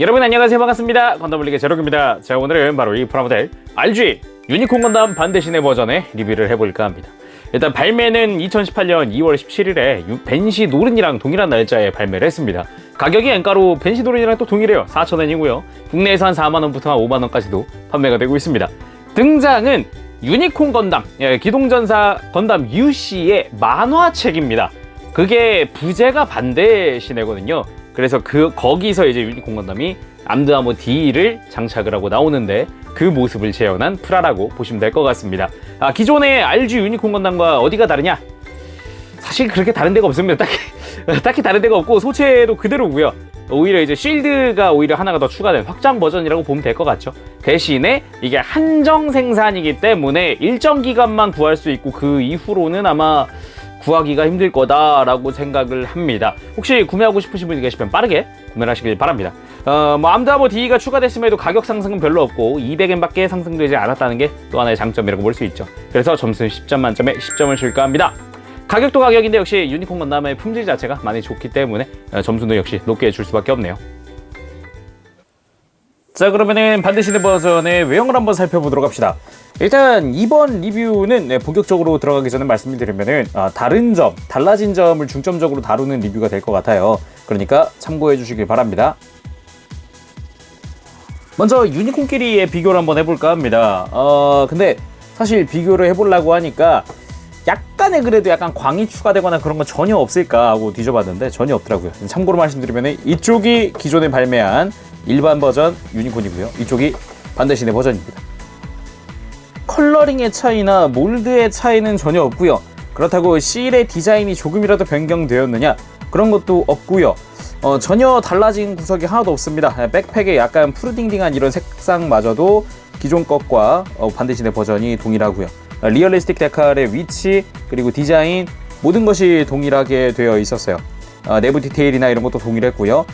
여러분 안녕하세요, 반갑습니다. 건담블리의 제로입니다. 자, 오늘은 바로 이 프라모델 RG 유니콘 건담 반대신의 버전의 리뷰를 해볼까 합니다. 일단 발매는 2018년 2월 17일에 벤시 노른이랑 동일한 날짜에 발매를 했습니다. 가격이 엔가로 벤시 노른이랑 또 동일해요. 4,000원이고요 국내에서 한 4만원부터 한 5만원까지도 판매가 되고 있습니다. 등장은 유니콘 건담, 기동전사 건담 UC의 만화책입니다. 그게 부제가 반대신이거든요. 그래서 거기서 이제 유니콘 건담이 암드아머 D를 장착을 하고 나오는데 그 모습을 재현한 프라라고 보시면 될 것 같습니다. 기존의 RG 유니콘 건담과 어디가 다르냐? 사실 그렇게 다른 데가 없습니다. 딱히 다른 데가 없고 소체도 그대로고요. 오히려 이제 쉴드가 오히려 하나가 더 추가된 확장 버전이라고 보면 될 것 같죠. 대신에 이게 한정 생산이기 때문에 일정 기간만 구할 수 있고 그 이후로는 아마 구하기가 힘들 거다라고 생각을 합니다. 혹시 구매하고 싶으신 분이 계시면 빠르게 구매를 하시길 바랍니다. 암드아머 D가 추가됐음에도 가격 상승은 별로 없고 200엔밖에 상승되지 않았다는 게 또 하나의 장점이라고 볼 수 있죠. 그래서 점수는 10점 만점에 10점을 줄까 합니다. 가격도 가격인데 역시 유니콘 건담의 품질 자체가 많이 좋기 때문에 점수도 역시 높게 줄 수밖에 없네요. 자, 그러면은 반대신의 버전의 외형을 한번 살펴보도록 합시다. 일단 이번 리뷰는 본격적으로 들어가기 전에 말씀을 드리면은 달라진 점을 중점적으로 다루는 리뷰가 될 것 같아요. 그러니까 참고해 주시길 바랍니다. 먼저 유니콘끼리의 비교를 한번 해볼까 합니다. 근데 사실 비교를 해보려고 하니까 약간의 그래도 약간 광이 추가되거나 그런 건 전혀 없을까 하고 뒤져봤는데 전혀 없더라고요. 참고로 말씀드리면 이쪽이 기존에 발매한 일반 버전 유니콘이고요. 이쪽이 반대신의 버전입니다. 컬러링의 차이나 몰드의 차이는 전혀 없고요. 그렇다고 실의 디자인이 조금이라도 변경되었느냐? 그런 것도 없고요. 전혀 달라진 구석이 하나도 없습니다. 백팩에 약간 푸르딩딩한 이런 색상마저도 기존 것과 반대신의 버전이 동일하고요. 리얼리스틱 데칼의 위치 그리고 디자인 모든 것이 동일하게 되어 있었어요. 내부 디테일이나 이런 것도 동일했고요.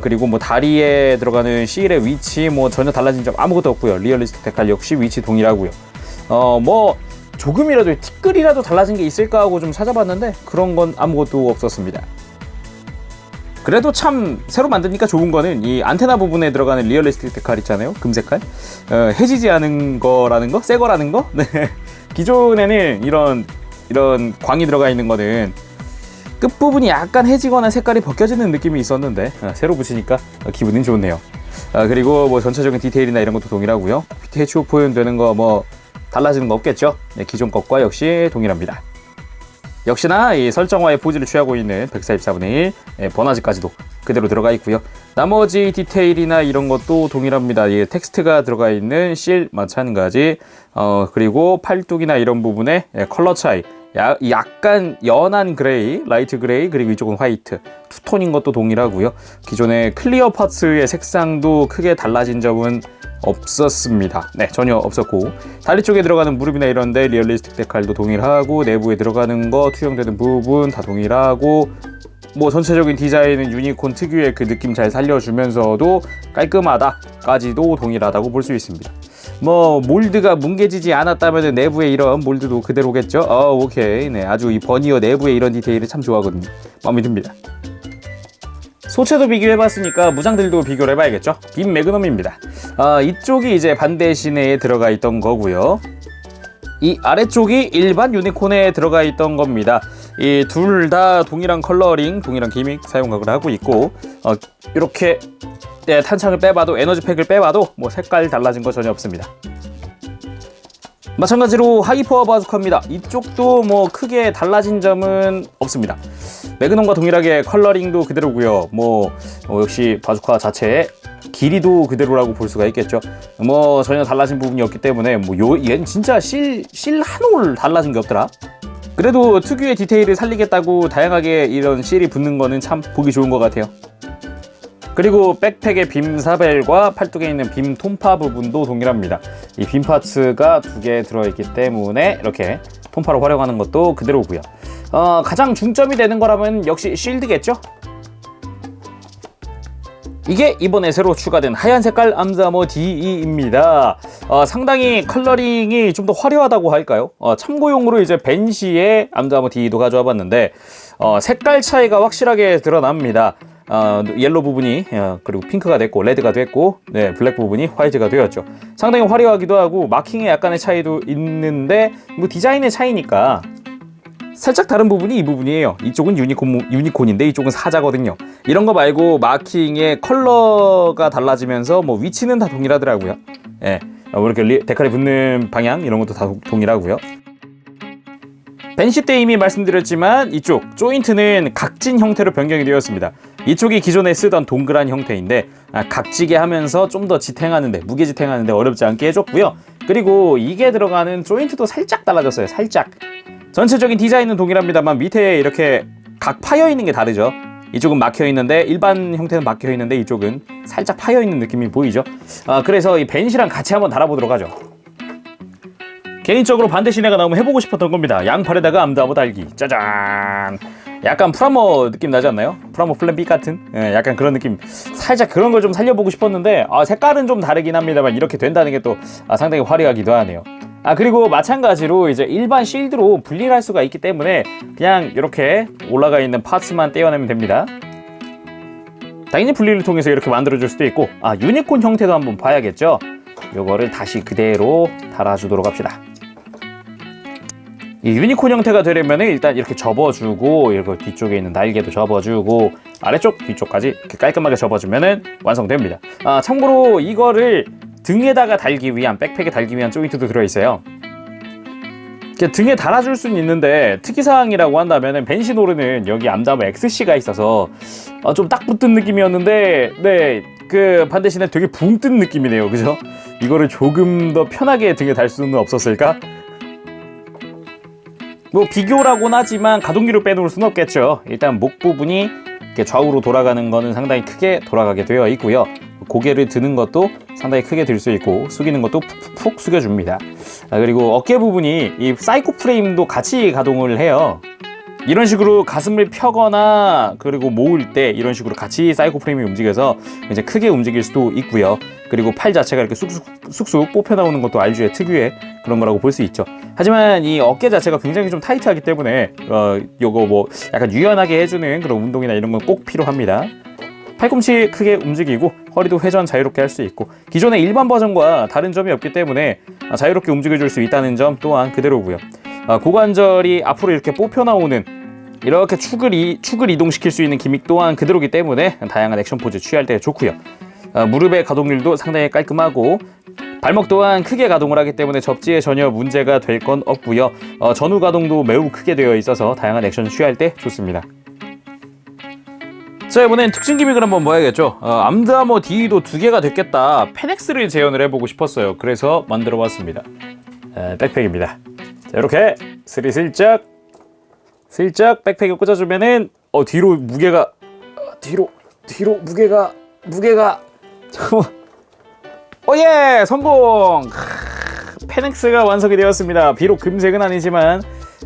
그리고 뭐 다리에 들어가는 실의 위치 뭐 전혀 달라진 점 아무것도 없고요. 리얼리스틱 데칼 역시 위치 동일하고요. 뭐 조금이라도 티끌이라도 달라진 게 있을까 하고 좀 찾아봤는데 그런 건 아무것도 없었습니다. 그래도 참 새로 만드니까 좋은 거는 이 안테나 부분에 들어가는 리얼리스틱 데칼 있잖아요. 금색깔. 해지지 않은 거라는 거? 새 거라는 거? 네. 기존에는 이런 광이 들어가 있는 거는 끝부분이 약간 해지거나 색깔이 벗겨지는 느낌이 있었는데 새로 붙이니까 기분은 좋네요. 그리고 뭐 전체적인 디테일이나 이런 것도 동일하고요. PTHO 표현되는 거 뭐 달라지는 거 없겠죠. 네, 기존 것과 역시 동일합니다. 역시나 이 설정화의 포즈를 취하고 있는 144분의 1 버나지까지도 그대로 들어가 있고요. 나머지 디테일이나 이런 것도 동일합니다. 이 텍스트가 들어가 있는 실 마찬가지. 그리고 팔뚝이나 이런 부분에 컬러 차이. 약간 연한 그레이, 라이트 그레이, 그리고 이쪽은 화이트. 투톤인 것도 동일하고요. 기존의 클리어 파츠의 색상도 크게 달라진 점은 없었습니다. 네, 전혀 없었고 다리 쪽에 들어가는 무릎이나 이런데 리얼리스틱 데칼도 동일하고 내부에 들어가는 거 투영되는 부분 다 동일하고 뭐 전체적인 디자인은 유니콘 특유의 그 느낌 잘 살려주면서도 깔끔하다까지도 동일하다고 볼 수 있습니다. 뭐 몰드가 뭉개지지 않았다면 내부에 이런 몰드도 그대로겠죠. 오케이. 네, 아주 이 버니어 내부에 이런 디테일을 참 좋아하거든요. 마음에 듭니다. 소체도 비교해봤으니까 무장들도 비교를 해봐야겠죠. 빔 매그넘입니다. 이쪽이 이제 반대신에 들어가 있던 거고요. 이 아래쪽이 일반 유니콘에 들어가 있던 겁니다. 이 둘 다 동일한 컬러링, 동일한 기믹 사용을 하고 있고 이렇게 탄창을 빼봐도 에너지팩을 빼봐도 뭐 색깔 달라진 거 전혀 없습니다. 마찬가지로 하이퍼 바주카입니다. 이쪽도 뭐 크게 달라진 점은 없습니다. 매그넘과 동일하게 컬러링도 그대로고요. 역시 바주카 자체의 길이도 그대로라고 볼 수가 있겠죠. 뭐 전혀 달라진 부분이 없기 때문에 얘는 진짜 실 한 올 달라진 게 없더라. 그래도 특유의 디테일을 살리겠다고 다양하게 이런 실이 붙는 거는 참 보기 좋은 것 같아요. 그리고 백팩의 빔 사벨과 팔뚝에 있는 빔 톰파 부분도 동일합니다. 이 빔 파츠가 2개 들어있기 때문에 이렇게 톰파로 활용하는 것도 그대로고요. 가장 중점이 되는 거라면 역시 쉴드겠죠? 이게 이번에 새로 추가된 하얀 색깔 암드아머 DE입니다. 상당히 컬러링이 좀 더 화려하다고 할까요? 참고용으로 이제 벤시의 암드아머 DE도 가져와 봤는데 색깔 차이가 확실하게 드러납니다. 옐로 부분이 그리고 핑크가 됐고 레드가 됐고 네, 블랙 부분이 화이트가 되었죠. 상당히 화려하기도 하고 마킹에 약간의 차이도 있는데 뭐 디자인의 차이니까 살짝 다른 부분이 이 부분이에요. 이쪽은 유니콘인데 이쪽은 사자거든요. 이런 거 말고 마킹의 컬러가 달라지면서 뭐 위치는 다 동일하더라고요. 예, 이렇게 데칼이 붙는 방향 이런 것도 다 동일하고요. 벤시 때 이미 말씀드렸지만 이쪽 조인트는 각진 형태로 변경이 되었습니다. 이쪽이 기존에 쓰던 동그란 형태인데 각지게 하면서 좀 더 지탱하는데 무게 지탱하는데 어렵지 않게 해줬고요. 그리고 이게 들어가는 조인트도 살짝 달라졌어요. 살짝. 전체적인 디자인은 동일합니다만 밑에 이렇게 각 파여 있는 게 다르죠. 이쪽은 막혀 있는데 일반 형태는 막혀 있는데 이쪽은 살짝 파여 있는 느낌이 보이죠. 그래서 이 벤시랑 같이 한번 달아보도록 하죠. 개인적으로 반대 시내가 나오면 해보고 싶었던 겁니다. 양팔에다가 암드아머 달기. 짜잔. 약간 프라모 느낌 나지 않나요? 프라모 플랜 B 같은? 예, 약간 그런 느낌. 살짝 그런 걸 좀 살려보고 싶었는데 색깔은 좀 다르긴 합니다만 이렇게 된다는 게 또 상당히 화려하기도 하네요. 그리고 마찬가지로 이제 일반 실드로 분리를 할 수가 있기 때문에 그냥 이렇게 올라가 있는 파츠만 떼어내면 됩니다. 당연히 분리를 통해서 이렇게 만들어줄 수도 있고 유니콘 형태도 한번 봐야겠죠. 요거를 다시 그대로 달아주도록 합시다. 이 유니콘 형태가 되려면 일단 이렇게 접어주고 이렇게 뒤쪽에 있는 날개도 접어주고 아래쪽 뒤쪽까지 이렇게 깔끔하게 접어주면 완성됩니다. 참고로 이거를 등에다가 달기 위한 백팩에 달기 위한 조인트도 들어있어요. 등에 달아줄 수는 있는데 특이사항이라고 한다면 벤시노르는 여기 암다머 XC가 있어서 좀 딱 붙은 느낌이었는데 네, 그 반대신에 되게 붕 뜬 느낌이네요. 그죠? 이거를 조금 더 편하게 등에 달 수는 없었을까? 뭐 비교라고는 하지만 가동기로 빼놓을 수는 없겠죠. 일단 목 부분이 이렇게 좌우로 돌아가는 거는 상당히 크게 돌아가게 되어 있고요. 고개를 드는 것도 상당히 크게 들 수 있고 숙이는 것도 푹푹 숙여줍니다. 그리고 어깨 부분이 이 사이코 프레임도 같이 가동을 해요. 이런 식으로 가슴을 펴거나 그리고 모을 때 이런 식으로 같이 사이코 프레임이 움직여서 이제 크게 움직일 수도 있고요. 그리고 팔 자체가 이렇게 쑥쑥 뽑혀 나오는 것도 RG의 특유의 그런 거라고 볼 수 있죠. 하지만 이 어깨 자체가 굉장히 좀 타이트하기 때문에 요거 뭐 약간 유연하게 해주는 그런 운동이나 이런 건 꼭 필요합니다. 팔꿈치 크게 움직이고 허리도 회전 자유롭게 할 수 있고 기존의 일반 버전과 다른 점이 없기 때문에 자유롭게 움직여줄 수 있다는 점 또한 그대로고요. 고관절이 앞으로 이렇게 뽑혀 나오는 이렇게 축을 이동시킬 수 있는 기믹 또한 그대로기 때문에 다양한 액션 포즈 취할 때 좋고요. 무릎의 가동률도 상당히 깔끔하고 발목 또한 크게 가동을 하기 때문에 접지에 전혀 문제가 될 건 없고요. 전후 가동도 매우 크게 되어 있어서 다양한 액션 취할 때 좋습니다. 자, 이번엔 특징 기믹을 한번 봐야겠죠. 암드아머 D도 2개가 됐겠다. 페넥스를 재현을 해보고 싶었어요. 그래서 만들어봤습니다. 백팩입니다. 자, 이렇게 슬쩍 백팩을 꽂아주면은 뒤로 무게가 뒤로 무게가 잠깐만. 오예, 성공. 페넥스가 완성이 되었습니다. 비록 금색은 아니지만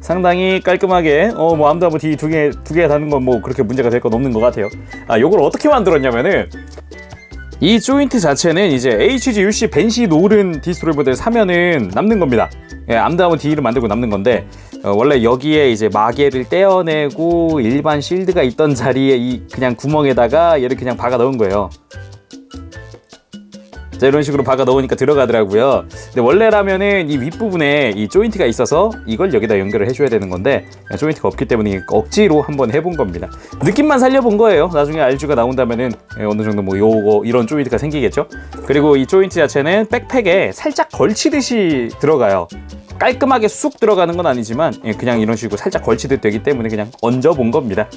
상당히 깔끔하게 뭐 암드아머 D 두 개 다는 건 뭐 그렇게 문제가 될 건 없는 것 같아요. 요걸 어떻게 만들었냐면은 이 조인트 자체는 이제 HGUC 벤시 노른 디스트로이 모델 사면은 남는 겁니다. 암드아머 D를 만들고 남는 건데 원래 여기에 이제 마개를 떼어내고 일반 실드가 있던 자리에 이 그냥 구멍에다가 얘를 그냥 박아 넣은 거예요. 자, 이런 식으로 박아 넣으니까 들어가더라고요. 근데 원래라면은 이 윗부분에 이 조인트가 있어서 이걸 여기다 연결을 해줘야 되는 건데 조인트가 없기 때문에 억지로 한번 해본 겁니다. 느낌만 살려본 거예요. 나중에 RG가 나온다면은 어느 정도 뭐 요거 이런 조인트가 생기겠죠. 그리고 이 조인트 자체는 백팩에 살짝 걸치듯이 들어가요. 깔끔하게 쑥 들어가는 건 아니지만 그냥 이런 식으로 살짝 걸치듯 되기 때문에 그냥 얹어본 겁니다.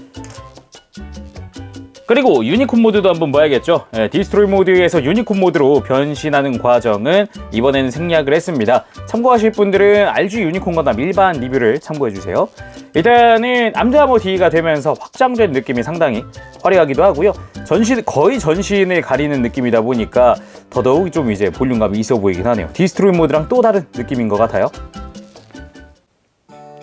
그리고 유니콘 모드도 한번 봐야겠죠. 디스트로이 모드에서 유니콘 모드로 변신하는 과정은 이번에는 생략을 했습니다. 참고하실 분들은 RG 유니콘 건담 일반 리뷰를 참고해주세요. 일단은 암드아머 D가 되면서 확장된 느낌이 상당히 화려하기도 하고요. 거의 전신을 가리는 느낌이다 보니까 더더욱 좀 이제 볼륨감이 있어 보이긴 하네요. 디스트로이 모드랑 또 다른 느낌인 것 같아요.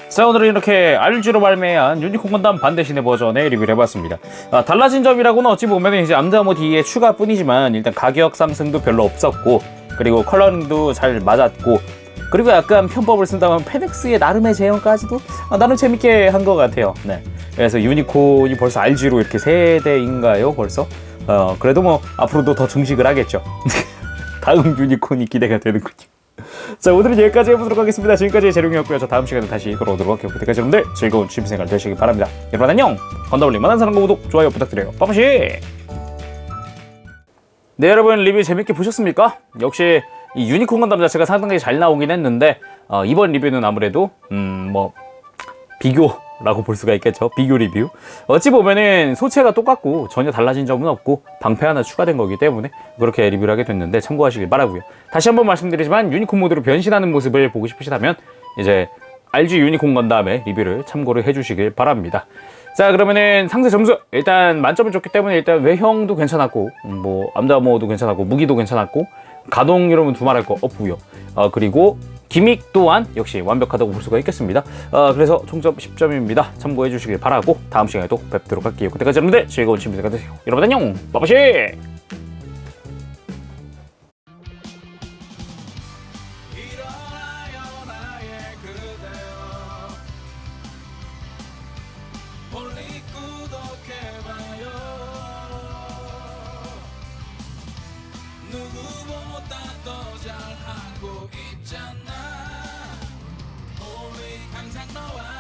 자, 오늘은 이렇게 RG로 발매한 유니콘 건담 반대신의 버전의 리뷰를 해봤습니다. 달라진 점이라고는 어찌 보면 이제 암드아머 D의 추가뿐이지만 일단 가격 상승도 별로 없었고 그리고 컬러링도 잘 맞았고 그리고 약간 편법을 쓴다면 페덱스의 나름의 재현까지도 나름 재밌게 한 것 같아요. 네. 그래서 유니콘이 벌써 RG로 이렇게 3대인가요? 벌써? 그래도 뭐 앞으로도 더 증식을 하겠죠. 다음 유니콘이 기대가 되는군요. 자, 오늘은 여기까지 해보도록 하겠습니다. 지금까지 재룡이었고요. 저 다음 시간에 다시 돌아오도록 할게요. 그때까지 여러분들 즐거운 취미생활 되시길 바랍니다. 여러분 안녕! 건더블링 만한 사랑과 구독, 좋아요 부탁드려요. 빠빠시! 네, 여러분 리뷰 재밌게 보셨습니까? 역시 이 유니콘 건담 자체가 상당히 잘 나오긴 했는데 이번 리뷰는 아무래도 뭐 비교라고 볼 수가 있겠죠. 비교 리뷰. 어찌 보면은 소체가 똑같고 전혀 달라진 점은 없고 방패 하나 추가된 거기 때문에 그렇게 리뷰를 하게 됐는데 참고하시길 바라고요. 다시 한번 말씀드리지만 유니콘 모드로 변신하는 모습을 보고 싶으시다면 이제 RG 유니콘 건담의 리뷰를 참고를 해주시길 바랍니다. 자, 그러면은 상세 점수 일단 만점을 줬기 때문에 일단 외형도 괜찮았고 뭐 암다모도 괜찮았고 무기도 괜찮았고 가동률은 두말할 거 없고요. 그리고 기믹 또한 역시 완벽하다고 볼 수가 있겠습니다. 그래서 총점 10점입니다. 참고해 주시길 바라고 다음 시간에 또 뵙도록 할게요. 그때까지 여러분들 즐거운 취미생활 되세요. 여러분 안녕. 빠빠시. 누구보다 더 잘하고 있잖아. 우리 항상 너와